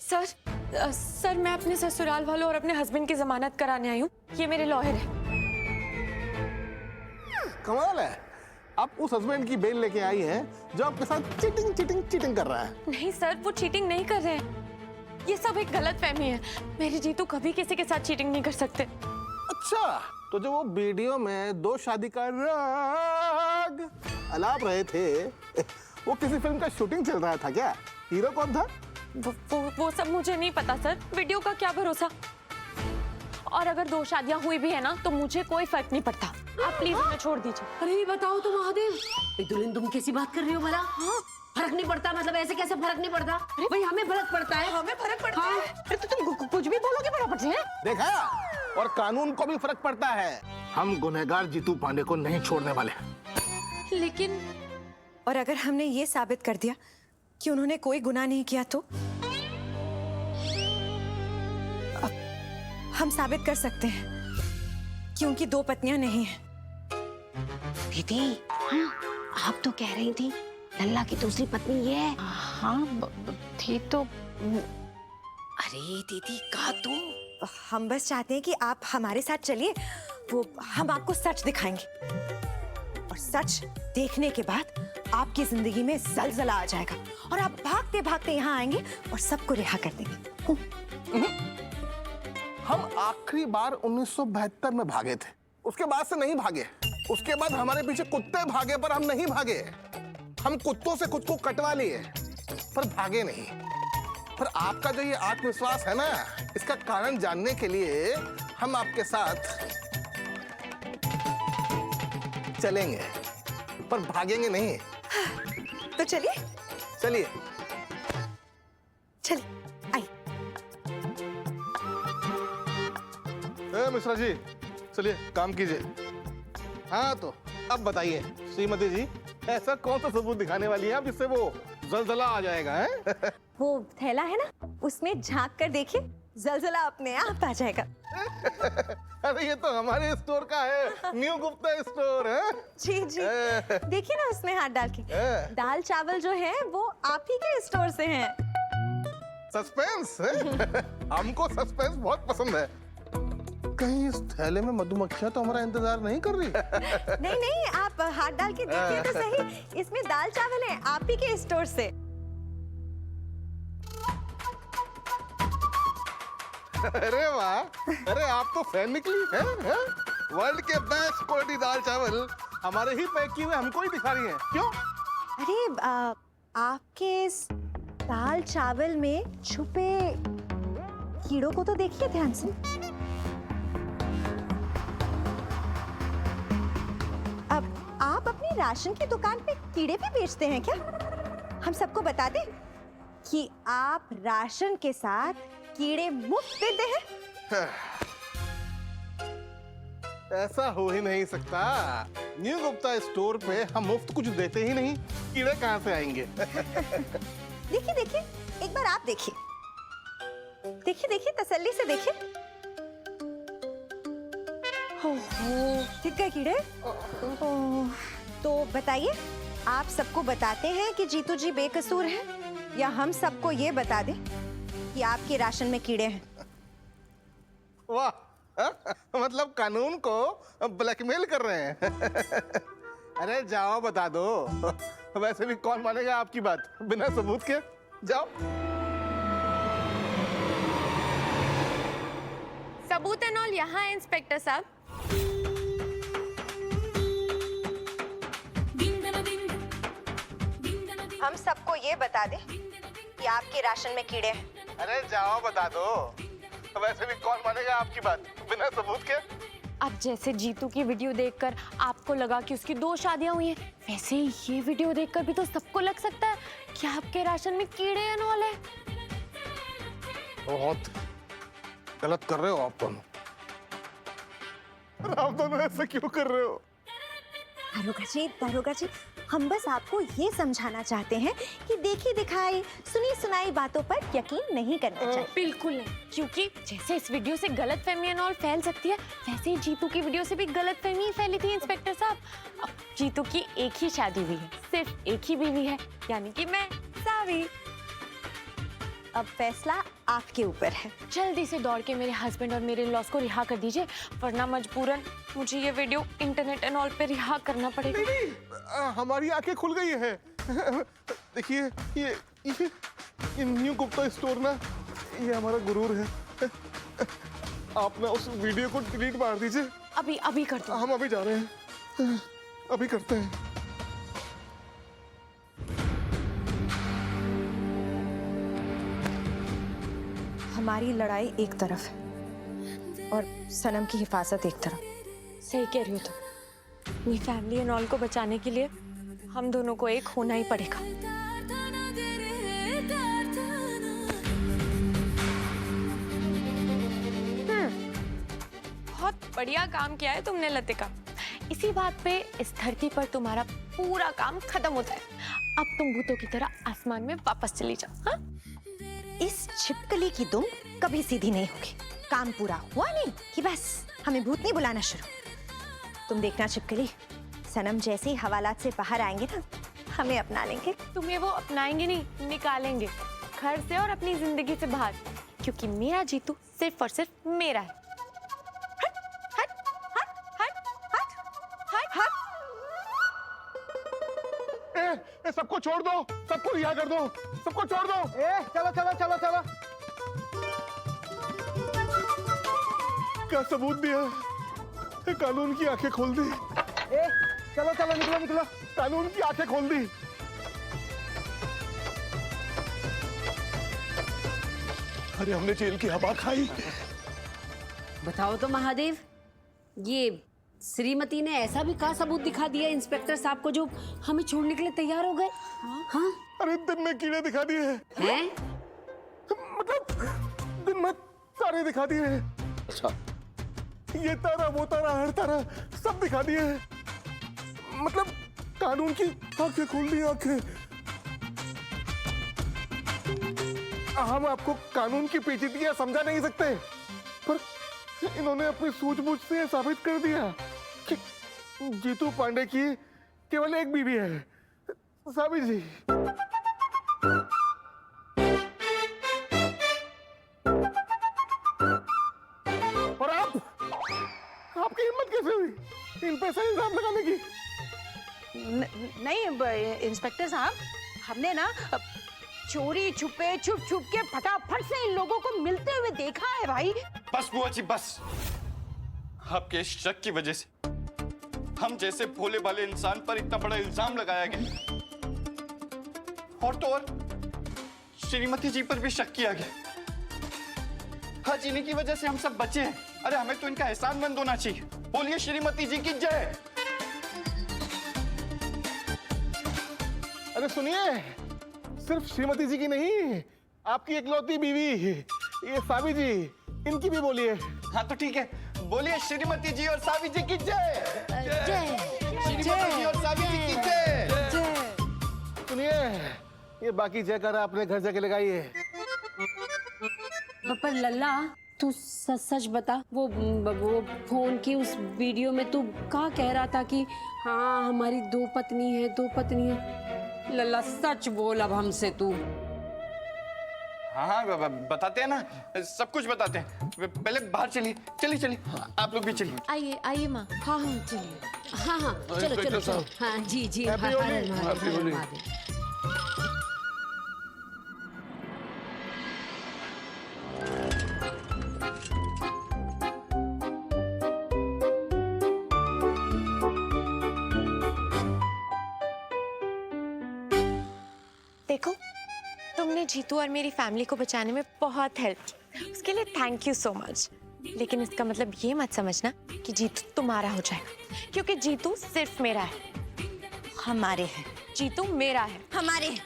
Sir मैं अपने ससुराल वालों और अपने हस्बैंड की जमानत कराने आई हूँ। ये मेरे लॉयर है। कमाल है, आप उस हस्बैंड की बेल लेके आई हैं जो आपके साथ चीटिंग कर रहा है। नहीं सर, वो चीटिंग नहीं कर रहे हैं। ये सब एक गलतफहमी है। मेरी जीतू कभी किसी के साथ चीटिंग नहीं कर सकते। अच्छा, तो जो वो वीडियो में 2 शादी का राग अलाप रहे थे, वो किसी फिल्म का शूटिंग चल रहा था क्या? हीरो कौन था? वो सब मुझे नहीं पता सर। वीडियो का क्या भरोसा। और अगर 2 शादियां हुई भी है ना तो मुझे कोई फर्क नहीं पड़ता। आप प्लीज मुझे छोड़ दीजिए। अरे बताओ तो महादेव, दुल्हन तुम कैसी बात कर रही हो भला? फर्क नहीं पड़ता मतलब ऐसे कैसे फर्क नहीं पड़ता? भाई हमें फर्क पड़ता है। हमें फर्क पड़ता है। अरे तो तुम कुछ भी बोलोगे बराबर से। देखा, और कानून को भी फर्क पड़ता है। हम गुनहगार जीतू पांडे को नहीं छोड़ने वाले। लेकिन और अगर हमने ये साबित कर दिया कि उन्होंने कोई गुनाह नहीं किया तो हम साबित कर सकते हैं कि उनकी 2 पत्नियां नहीं हैं। दीदी, आप तो कह रही थी लल्ला की दूसरी पत्नी ये है। हाँ थी तो। अरे दीदी कहा तू? हम बस चाहते हैं कि आप हमारे साथ चलिए, वो हम आपको सच दिखाएंगे और सच देखने के बाद आपकी जिंदगी में जलजला आ जाएगा और आप भागते भागते यहाँ आएंगे और सबको रिहा कर देंगे। हम आखिरी बार 1972 में भागे थे, उसके बाद से नहीं भागे। उसके बाद हमारे पीछे कुत्ते भागे पर हम नहीं भागे। हम कुत्तों से खुद को कटवा लिए पर भागे नहीं। पर आपका जो ये आत्मविश्वास है ना, इसका कारण जानने के लिए हम आपके साथ चलेंगे पर भागेंगे नहीं। तो चलिए चलिए चलिए आइए। मिश्रा जी, चलिए काम कीजिए। हाँ तो अब बताइए श्रीमती जी, ऐसा कौन सा सबूत दिखाने वाली है आप जिससे वो जलजला आ जाएगा? है वो थैला है ना, उसमें झांक कर देखिए, जलजला अपने आप आ जाएगा। अरे ये तो हमारे स्टोर का है, न्यू गुप्ता स्टोर है। जी जी, देखिए ना उसमें हाथ डाल के। दाल चावल जो है वो आप ही के स्टोर से हैं। सस्पेंस है? हमको सस्पेंस बहुत पसंद है। कहीं इस थैले में मधुमक्खियां तो हमारा इंतजार नहीं कर रही? नहीं नहीं, आप हाथ डाल के देखिए तो सही, इसमें दाल चावल है आप ही के स्टोर से। अरे वाह, अरे आप तो फैन निकली हैं? वर्ल्ड के बेस्ट क्वालिटी दाल चावल हमारे ही पैक किए हुए हमको ही दिखा रही हैं। क्यों? अरे आपके इस दाल चावल में छुपे कीड़ों को तो देखिए ध्यान से। अब आप अपनी राशन की दुकान पे कीड़े भी बेचते हैं क्या? हम सबको बता दें कि आप राशन के साथ कीड़े मुफ्त देते हैं। ऐसा हो ही नहीं सकता। न्यू गुप्ता स्टोर पे हम मुफ्त कुछ देते ही नहीं, कीड़े कहाँ से आएंगे? देखिए देखिए, एक बार आप देखिए, देखिए देखिए, तसल्ली से देखिए। दिख गए कीड़े? तो बताइए, आप सबको बताते हैं कि जीतू जी बेकसूर हैं या हम सबको ये बता दें कि आपके राशन में कीड़े हैं? वाह, मतलब कानून को ब्लैकमेल कर रहे हैं। अरे जाओ बता दो, वैसे भी कौन मानेगा आपकी बात बिना सबूत के? जाओ। सबूत एंड ऑल यहाँ है इंस्पेक्टर साहब। हम सबको ये बता दें कि आपके राशन में कीड़े हैं। अरे जाओ बता दो, वैसे भी कौन मानेगा आपकी बात बिना सबूत के? अब जैसे जीतू की वीडियो देखकर आपको लगा कि उसकी 2 शादियां हुई हैं, वैसे ही ये वीडियो देखकर भी तो सबको लग सकता है कि आपके राशन में कीड़े एंड ऑल है। बहुत गलत कर रहे हो आप दोनों। आप दोनों ऐसा क्यों कर रहे हो? दारोगा जी, हम बस आपको ये समझाना चाहते हैं कि देखी दिखाई सुनी सुनाई बातों पर यकीन नहीं करना चाहिए। बिल्कुल नहीं, क्योंकि जैसे इस वीडियो से गलतफहमी एंड ऑल फैल सकती है, वैसे ही जीतू की वीडियो से भी गलतफहमी फैली थी इंस्पेक्टर साहब। अब जीतू की एक ही शादी हुई है, सिर्फ एक ही बीवी है, यानी कि मैं सावी। अब फैसला आपके ऊपर है। जल्दी से दौड़ के मेरे हस्बैंड और मेरे लॉस को रिहा कर दीजिए, वरना मजबूरन मुझे ये वीडियो इंटरनेट एंड ऑल पे रिहा करना पड़ेगा। नहीं, हमारी आंखें खुल गई है। देखिए ये न्यू गुप्ता स्टोर ना, ये हमारा गुरूर है। आप ना उस वीडियो को डिलीट मार दीजिए। अभी कर दो। हम अभी जा रहे हैं, अभी करते हैं। हमारी लड़ाई एक तरफ है और सनम की हिफाजत एक तरफ। सही कह रही हो तुम। अपनी फैमिली एंड ऑल को बचाने के लिए हम दोनों को एक होना ही पड़ेगा। बहुत बढ़िया काम किया है तुमने लतिका। इसी बात पे इस धरती पर तुम्हारा पूरा काम खत्म होता है। अब तुम भूतों की तरह आसमान में वापस चली जाओ। हाँ? इस छिपकली की दुम कभी सीधी नहीं होगी। काम पूरा हुआ नहीं कि बस हमें भूत नहीं बुलाना शुरू। तुम देखना छिपकली, सनम जैसे ही हवालात से बाहर आएंगे ना, हमें अपना लेंगे। तुम्हें वो अपनाएंगे नहीं, निकालेंगे घर से और अपनी जिंदगी से बाहर, क्योंकि मेरा जीतू सिर्फ और सिर्फ मेरा है। हट, हट, हट, हट, हट, हट, हट। ए, सबको छोड़ दो, सबको रिहा कर दो, सबको छोड़ दो। चलो चलो चलो चलो। क्या सबूत दिया? कानून की आंखें खोल दी। चलो चलो निकलो निकलो, कानून की आंखें खोल दी। अरे हमने जेल की हवा खाई। बताओ तो महादेव, ये श्रीमती ने ऐसा भी कहा सबूत दिखा दिया इंस्पेक्टर साहब को जो हमें छोड़ने के लिए तैयार हो गए? हाँ? अरे दिन में कीड़े दिखा दिए हैं? मतलब दिन में तारे दिखा दिए हैं। अच्छा, ये तारा वो तारा हर तारा सब दिखा दिए हैं। मतलब कानून की आंखें खोल दी, आंखें। हम आपको कानून की पेचीदगियां समझा नहीं सकते, पर इन्होंने अपनी सूझबूझ से साबित कर दिया कि जीतू पांडे की केवल एक बीवी है, साबी जी। और आपकी हिम्मत कैसे हुई इन पे सही इल्जाम लगाने की? नहीं इंस्पेक्टर साहब, हमने ना चोरी छुपे छुप छुप के फटाफट से इन लोगों को मिलते हुए देखा है भाई। बस बुआ जी बस। आपके इस शक की वजह से हम जैसे भोले भाले इंसान पर इतना बड़ा इल्जाम लगाया गया, और तो और श्रीमती जी पर भी शक किया गया। आज इन्हीं की वजह से हम सब बचे हैं। अरे हमें तो इनका एहसानमंद होना चाहिए। बोलिए श्रीमती जी की जय। अरे सुनिए, सिर्फ श्रीमती जी की नहीं, आपकी इकलौती बीवी ये साबी जी, इनकी भी बोलिए। हाँ तो ठीक है, बोलिए श्रीमती जी और सावी जी की जय। जय। श्रीमती जी और सावी जी की जय। सुनिए, ये बाकी जयकारा अपने घर जाके लगाइए। पर लल्ला, तू सच सच बता, वो फोन की उस वीडियो में तू क्या कह रहा था कि हाँ हमारी दो पत्नी है? लल्ला सच बोल अब हमसे तू। हाँ बताते हैं ना, सब कुछ बताते हैं। पहले बाहर चलिए, चलिए आप लोग भी चलिए। आइए माँ। हाँ चलिए। हाँ चलो। हाँ जी हैप्पी होली। हैप्पी होली। देखो, तुमने जीतू और मेरी फैमिली को बचाने में बहुत हेल्प की, उसके लिए थैंक यू सो मच। लेकिन इसका मतलब ये मत समझना कि जीतू तुम्हारा हो जाएगा, क्योंकि जीतू सिर्फ मेरा है। हमारे हैं। जीतू मेरा है। हमारे हैं।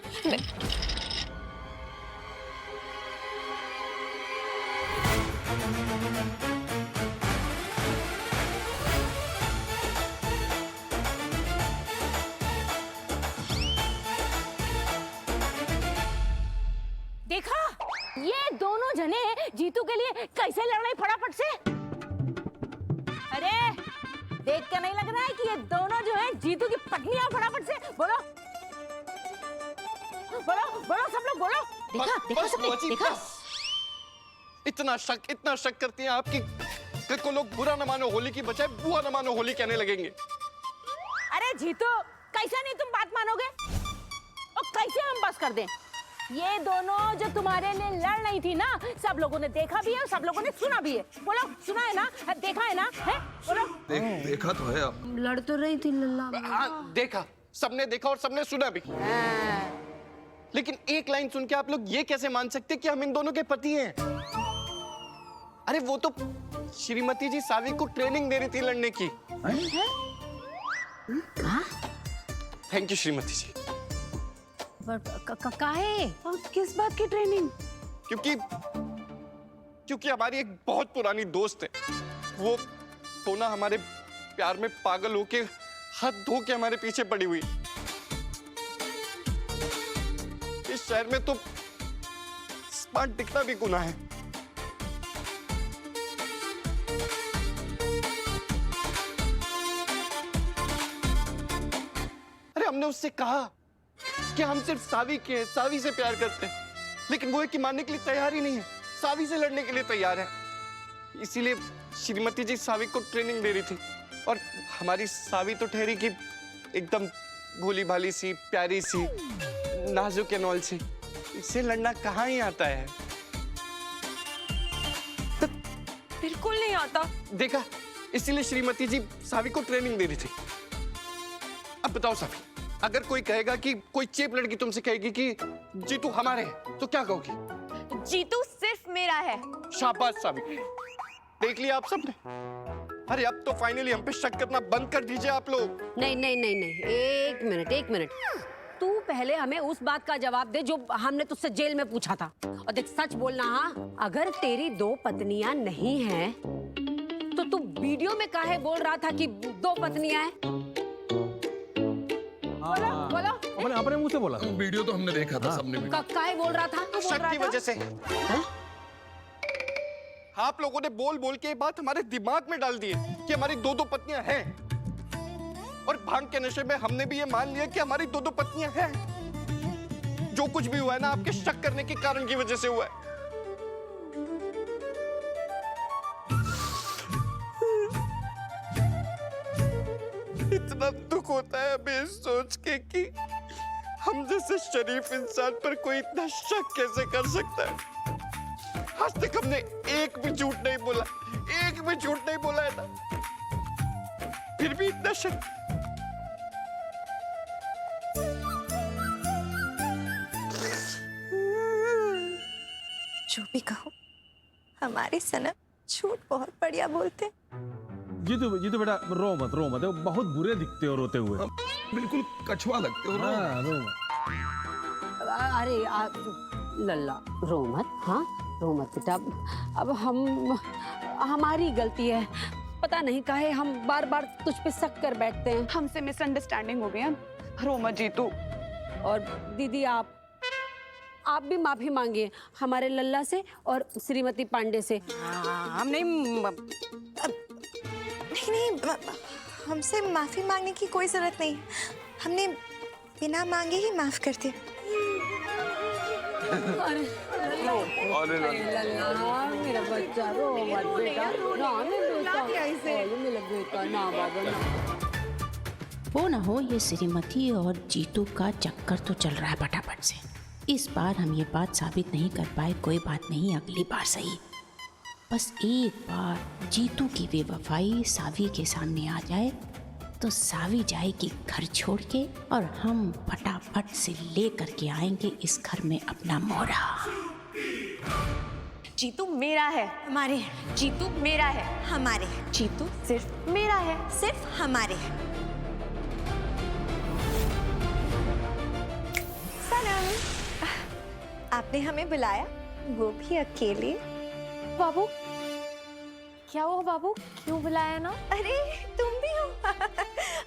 देखा, ये दोनों जने जीतू के लिए कैसे लड़ रहे फटाफट से। अरे देख के नहीं लग रहा है कि ये दोनों जो है जीतू की पत्नियां? फटाफट से बोलो बोलो बोलो, सब लोग बोलो। देखा सबने, बुआ जी, देखा? बस। इतना शक करती हैं आपकी को लोग बुरा न मानो होली की बजाय बुआ न मानो होली कहने लगेंगे। अरे जीतू, कैसे नहीं तुम बात मानोगे? और कैसे हम बस कर दें? ये दोनों जो तुम्हारे लिए लड़ रही थी ना, सब लोगों ने देखा भी है और सब लोगों ने सुना भी है। बोलो, सुना है ना? देखा है ना? है? बोलो। देखा तो है अब। लड़ तो रही थी लल्ला। हाँ, देखा, सबने देखा और सबने सुना भी। लेकिन एक लाइन सुन के आप लोग ये कैसे मान सकते कि हम इन दोनों के पति हैं? अरे वो तो श्रीमती जी सावी को ट्रेनिंग दे रही थी लड़ने की। थैंक यू श्रीमती जी। काहे? किस बात की ट्रेनिंग? क्योंकि हमारी एक बहुत पुरानी दोस्त है, वो ना हमारे प्यार में पागल होके हाथ धो के हमारे पीछे पड़ी हुई। इस शहर में तो स्मार्ट दिखना भी गुनाह है। अरे हमने उससे कहा कि हम सिर्फ सावी से प्यार करते हैं, लेकिन वो है कि मानने के लिए तैयार ही नहीं है, सावी से लड़ने के लिए तैयार है। इसीलिए श्रीमती जी सावी को ट्रेनिंग दे रही थी और हमारी सावी तो ठहरी कि एकदम भोली भाली सी, प्यारी सी, नाजुक एनॉल सी, इससे लड़ना कहाँ ही आता है। बिल्कुल नहीं आता। देखा, इसीलिए श्रीमती जी सावी को ट्रेनिंग दे रही थी। अब बताओ सावी, अगर कोई कहेगा कि कोई चेप लड़की तुमसे कहेगी कि जीतू हमारे है, तो क्या कहोगी? जीतू सिर्फ मेरा है। शाबाश सावी, देख लिया आप सबने। अरे अब तो फाइनली हम पे शक करना बंद कर दीजिए आप लोग। नहीं नहीं नहीं नहीं, एक मिनट। तू पहले हमें उस बात का जवाब दे जो हमने तुझसे जेल में पूछा था। और देख, सच बोलना। हाँ, अगर तेरी दो पत्नियां नहीं हैं, तो तू वीडियो में काहे बोल रहा था कि दो पत्नियां हैं? बोलो। अपने मुंह से बोला। वीडियो तो हमने देखा था सबने भी। काहे बोल रहा था? तू बोल शक रहा की था? वजह से। आप लोगों ने बोल बोल के ये बात हमारे दिमाग में डाल दी है कि हमारी दो पत्नियां हैं, और भांग के नशे में हमने भी ये मान लिया कि हमारी दो पत्नियां हैं। जो कुछ भी हुआ है ना, आपके शक करने के कारण की वजह से हुआ है। इतना दुख होता है हमें सोच के कि हम जैसे शरीफ इंसान पर कोई इतना शक कैसे कर सकता है। आज तक हमने एक भी झूठ नहीं बोला है ना, फिर भी इतना शक। जो भी कहो, हमारे सनम झूठ बहुत बढ़िया बोलते हैं। जीतू बेटा रो मत, बहुत बुरे दिखते हो रोते हुए। बिल्कुल कछुआ लगते हो ना। हाँ, रो मत। अरे लल्ला, रो मत। हाँ, रो मत बेटा। अब हमारी गलती है। पता नहीं काहे हम बार बार तुझ पे शक कर बैठते हैं। हमसे मिसअंडरस्टैंडिंग हो गई है। रो मत जीतू। और दीदी, आप भी माफी मांगिए हमारे लल्ला से और श्रीमती पांडे से। हम नहीं, हमसे माफी मांगने की कोई जरूरत नहीं। हमने बिना मांगे ही माफ कर दिया। लल्ला, मेरा बच्चा, रो मत बेटा। मेरा बेटा, ना बाबा ना। वो ना हो, ये श्रीमती और जीतू का चक्कर तो चल रहा है फटाफट से। इस बार हम ये बात साबित नहीं कर पाए, कोई बात नहीं, अगली बार सही। बस एक बार जीतू की बेवफाई सावी के सामने आ जाए तो सावी जाएगी घर छोड़ के, और हम फटाफट से लेकर के आएंगे इस घर में अपना मोहरा। जीतू मेरा है। हमारे। जीतू मेरा है। हमारे। जीतू सिर्फ मेरा है। सिर्फ हमारे। सनम, आपने हमें बुलाया, वो भी अकेले। बाबू, क्या हुआ बाबू, क्यों बुलाया ना? अरे तुम भी हो।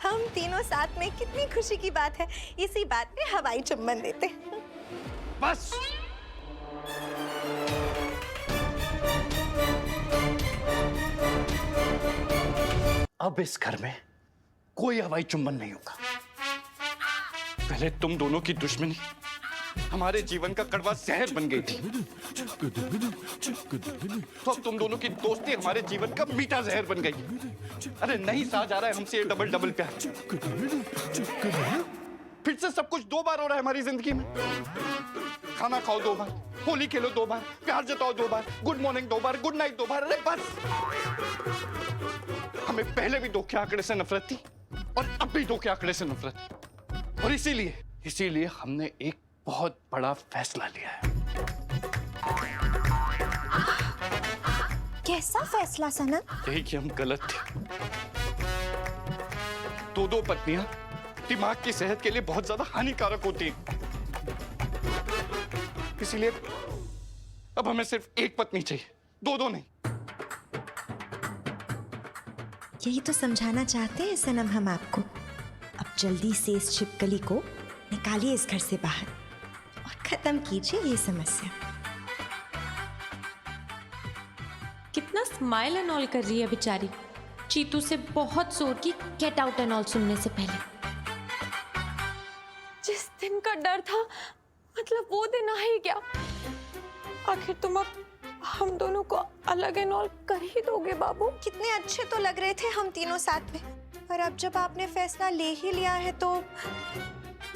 हम तीनों साथ में, कितनी खुशी की बात है। इसी बात पे हवाई चुम्बन देते। बस अब इस घर में कोई हवाई चुंबन नहीं होगा। पहले तुम दोनों की दुश्मनी हमारे जीवन का कड़वा जहर बन गई थी। तो अब तुम दोनों की दोस्ती हमारे जीवन का मीठा जहर बन गई। अरे नहीं सहा जा रहा है हमसे ये डबल डबल प्यार। फिर से सब कुछ 2 बार हो रहा है हमारी जिंदगी में। खाना खाओ 2 बार, होली खेलो 2 बार, प्यार जताओ 2 बार, गुड मॉर्निंग 2 बार, गुड नाइट 2 बार। अरे बस, हमें पहले भी 2 के आंकड़े से नफरत थी और अब भी 2 के आंकड़े से नफरत। और इसीलिए हमने एक बहुत बड़ा फैसला लिया है। कैसा फैसला सनम? यही कि हम गलत थे। 2 पत्नियां दिमाग की सेहत के लिए बहुत ज्यादा हानिकारक होती हैं। इसीलिए अब हमें सिर्फ 1 पत्नी चाहिए, 2 नहीं। यही तो समझाना चाहते हैं सनम हम आपको। अब जल्दी से इस छिपकली को निकालिए इस घर से बाहर और खत्म कीजिए ये समस्या। कितना स्माइल एंड ऑल कर रही है बेचारी। चीतू से बहुत जोर की गेट आउट एंड ऑल सुनने से पहले। जिस दिन का डर था, मतलब वो दिन आ ही गया। आखिर तुम अब हम दोनों को अलग एंड ऑल कर ही दोगे बाबू। कितने अच्छे तो लग रहे थे हम तीनों साथ में, पर अब जब आपने फैसला ले ही लिया है तो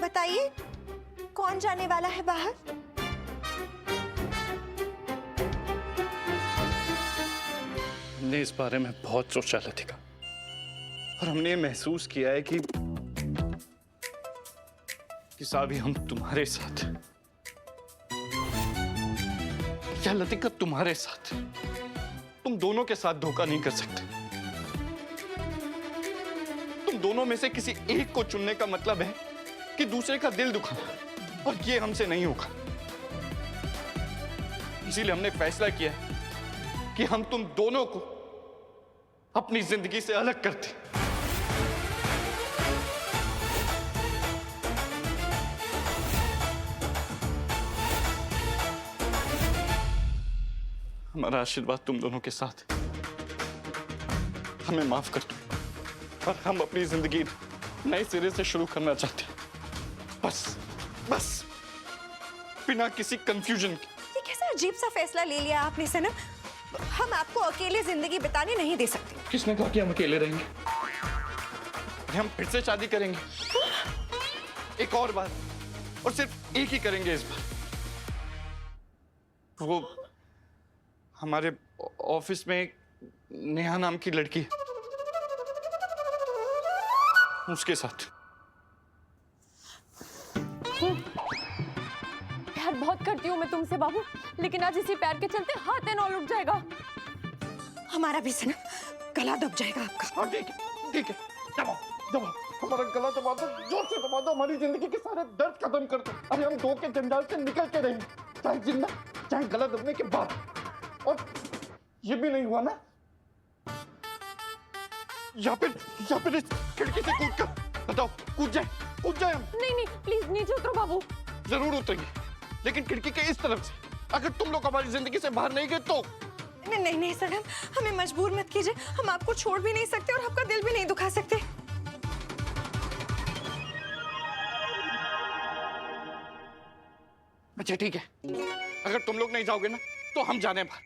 बताइए कौन जाने वाला है बाहर? हमने इस बारे में बहुत सोचा लतिका, और हमने ये महसूस किया है कि साबी हम तुम्हारे साथ, या लतिका तुम्हारे साथ, तुम दोनों के साथ धोखा नहीं कर सकते। तुम दोनों में से किसी एक को चुनने का मतलब है कि दूसरे का दिल दुखाना, और ये हमसे नहीं होगा। इसीलिए हमने फैसला किया कि हम तुम दोनों को अपनी जिंदगी से अलग करते। हमारा आशीर्वाद तुम दोनों के साथ। हमें माफ कर दो, और हम अपनी जिंदगी नए सिरे से शुरू करना चाहते हैं। बस बिना किसी कंफ्यूजन के। ये कैसा अजीब सा फैसला ले लिया आपने सनम? हम आपको अकेले जिंदगी बिताने नहीं दे सकते। किसने कहा कि हम अकेले रहेंगे? हम फिर से शादी करेंगे, एक और बार, और सिर्फ एक ही करेंगे इस बार। वो हमारे ऑफिस में एक नेहा नाम की लड़की है, उसके साथ। प्यार बहुत करती हूँ मैं तुमसे बाबू, लेकिन आज इसी प्यार के चलते हाथ एंड ऑल उठ जाएगा। हमारा भी सनम गला दब जाएगा आपका। हाँ ठीक है, दबाओ, हमारा गला दबा दो, जोर से दबा दो, हमारी जिंदगी के सारे दर्द खत्म कर दो। अरे हम 2 के जंजाल से निकल के रहेंगे, चाहे जिंदा चाहे गला दबने के बाद। और ये भी नहीं हुआ ना, या फिर इस खिड़की से कूद कर बताओ, कूद जाए हम। नहीं प्लीज नीचे उतरो बाबू। जरूर उतरेंगे, लेकिन खिड़की के इस तरफ से। अगर तुम लोग हमारी जिंदगी से बाहर नहीं गए तो। नहीं सनम, हमें मजबूर मत कीजिए। हम आपको छोड़ भी नहीं सकते और आपका दिल भी नहीं दुखा सकते। अच्छा ठीक है, अगर तुम लोग नहीं जाओगे ना तो हम जाने बाहर,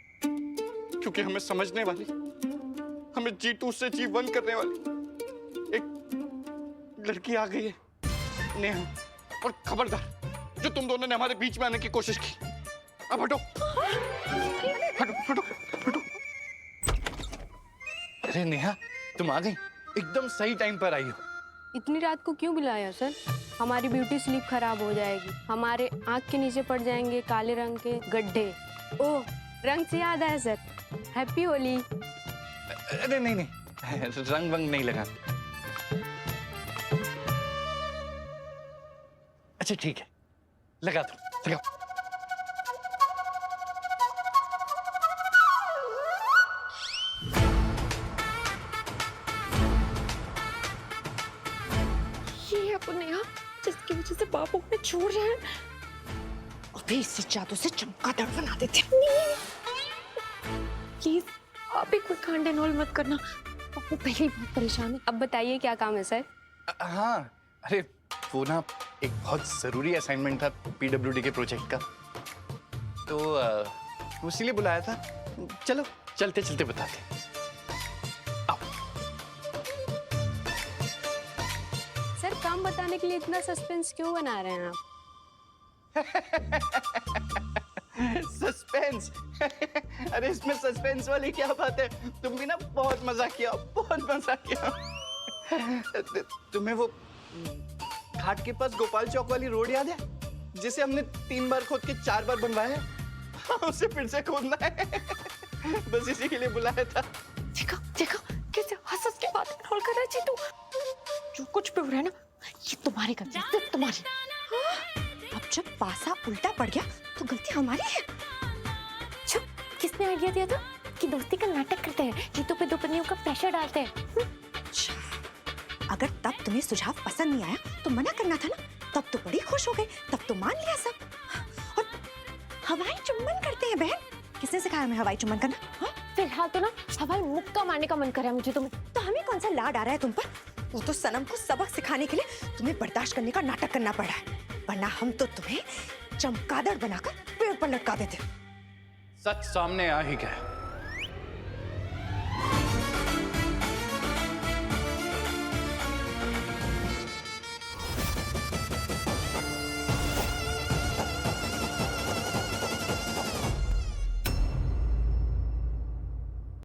क्योंकि हमें समझने वाली, हमें जी2 से जी1 करने वाली एक लड़की आ गई है, नेहा। और खबरदार, जो तुम दोनों ने हमारे बीच में आने की कोशिश की, अब हटो। अरे नेहा, तुम आ गई, एकदम सही टाइम पर आई हो। इतनी रात को क्यों बुलाया सर? हमारी ब्यूटी स्लीप खराब हो जाएगी, हमारे आँख के नीचे पड़ जाएंगे काले रंग के गड्ढे। ओह, रंग से याद आया सर, हैप्पी होली। अरे नहीं, रंग वंग नहीं लगा। अच्छा ठीक है, लगा दो, लगाओ। ये है वो नेहा जिसकी वजह से बाबू में छोड़ रहे हैं। अभी इसे जादू से चमगादड़ बना देते। प्लीज आप ही कोई कांड एंड ऑल मत करना, बाबू पहले ही बहुत परेशान है। अब बताइए क्या काम है सर? हाँ, अरे वो ना एक बहुत जरूरी असाइनमेंट था पीडब्ल्यूडी के प्रोजेक्ट का, तो इसीलिए बुलाया था। चलो चलते चलते बताते। सर काम बताने के लिए इतना सस्पेंस क्यों बना रहे हैं आप? सस्पेंस? अरे इसमें सस्पेंस वाली क्या बात है, तुम भी ना बहुत मजा किया, बहुत मजा किया। तुम्हें वो घाट के पास गोपाल चौक वाली रोड याद है, जिसे हमने 3 बार खोद के 4 बार बनवाया है? उसे फिर से खोदना है। बस इसी के लिए बुलाया था। देखो देखो कैसे हंस के बात रोल कर रहा है जीतू। जो कुछ भी हो रहा है ना, ये तुम्हारी गलती है, सिर्फ तुम्हारी। अब जब पासा उल्टा पड़ गया तो गलती हमारी है। चुप, किसने आइडिया दिया था कि दोस्ती का नाटक करते हैं, जीतू पे 2 पत्नियों का प्रेशर डालते हैं? अच्छा, अगर तब तुम्हें सुझाव पसंद नहीं आया तो मना करना था ना। तब तो बड़ी खुश हो गई, तब तो मान लिया सब। और हवाई चुम्बन करते हैं बहन, किसने सिखाया हमें हवाई चुम्बन करना? हाँ? फिलहाल तो ना हवाई मुक्का मारने का मन कर रहा है मुझे तुम्हें। तो हमें कौन सा लाड आ रहा है तुम पर? वो तो सनम को सबक सिखाने के लिए तुम्हें बर्दाश्त करने का नाटक करना पड़ा है, वरना हम तो तुम्हें चमगादड़ बनाकर पेड़ पर लटका देते। सच सामने आ ही गया।